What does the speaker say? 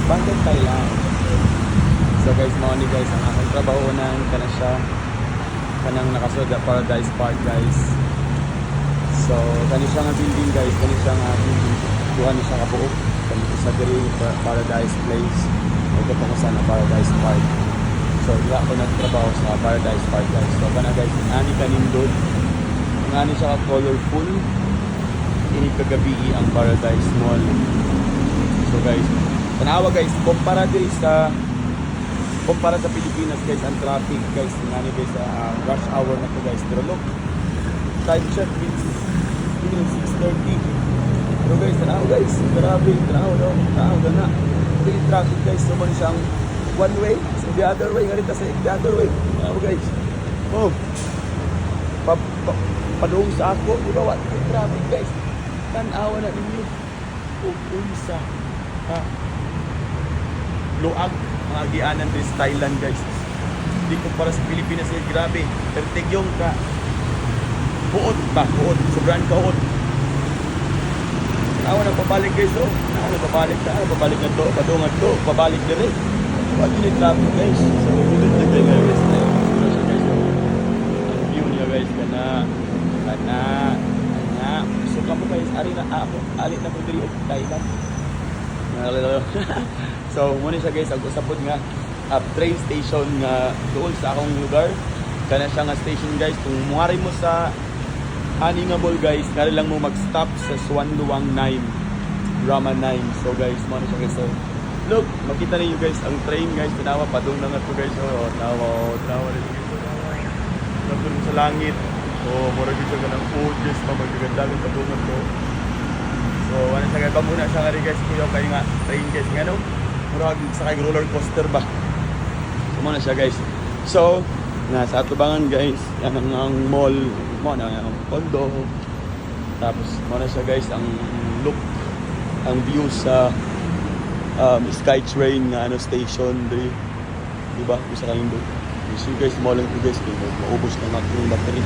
Banded tayo lang. So guys, mga ni guys, ang akong trabaho na kana siya. Kanang nakasoda Paradise Park guys. So, kani siya nga building guys, kani siya nga building. Duha ni siya kabuok. Kani sa diri Paradise Place. Ito pa ko sana Paradise Park. So, diba ako nagtrabaho sa Paradise Park guys. So, kana guys, ani kanindot. Ang ani siya ka-colorful. Ini kagabi ang Paradise Mall. So guys, tanawa guys, kumpara sa Pilipinas guys, ang traffic guys, ngani guys, rush hour na to guys. Pero look, time check means 6:30. Pero guys, tanawa guys, grabe, tanawa na. Ito yung traffic guys, so man siyang one way, so the other way, nga rin kasi the other way. Tanawa guys, oh, padung sa ako, di ba, what yung traffic guys, tanawa na ninyo, unsa, ha, luag, mga agianan din sa Thailand guys. Hindi ko para sa Pilipinas eh, grabe. Pero tigyong ka. Buod ba? Buod. Sobrang kaod. Ako na pabalik guys oh. Ako na pabalik na. Pabalik na to. Padungan to. Pabalik na rin. Huwag yun yung traffic guys. So, ulit na kayo guys. Guys oh. Ang view niya guys. Kana. So, kamo guys. Ari na ako. Alit na ko diri o Thailand. So, muna siya guys, ang usapod nga train station nga doon sa akong lugar. Kana siya nga station guys. Kung muwari mo sa Aningable guys, kaya lang mo mag-stop sa Swan Luang 9, Rama 9. So guys, muna siya guys. So, look, makita niyo guys, ang train guys, tinawa, padung na nga to guys. Oh, tinawa rin guys. Nandun sa langit. Oh, mura guys siya ganang food guys, magagandalong padungan to. So, ano siya guys, muna siya nga rin guys, kuya kayo nga, train guys, nga no? Murag sa kay roller coaster ba. So muna siya guys. So nasa atubangan guys, yan ang mall, muna ang condo. Tapos muna siya guys ang look, ang view sa Skytrain nga ano station diri. Diba? Isa kayong look. So guys, mo lang to guys, maubos na natin yung battery.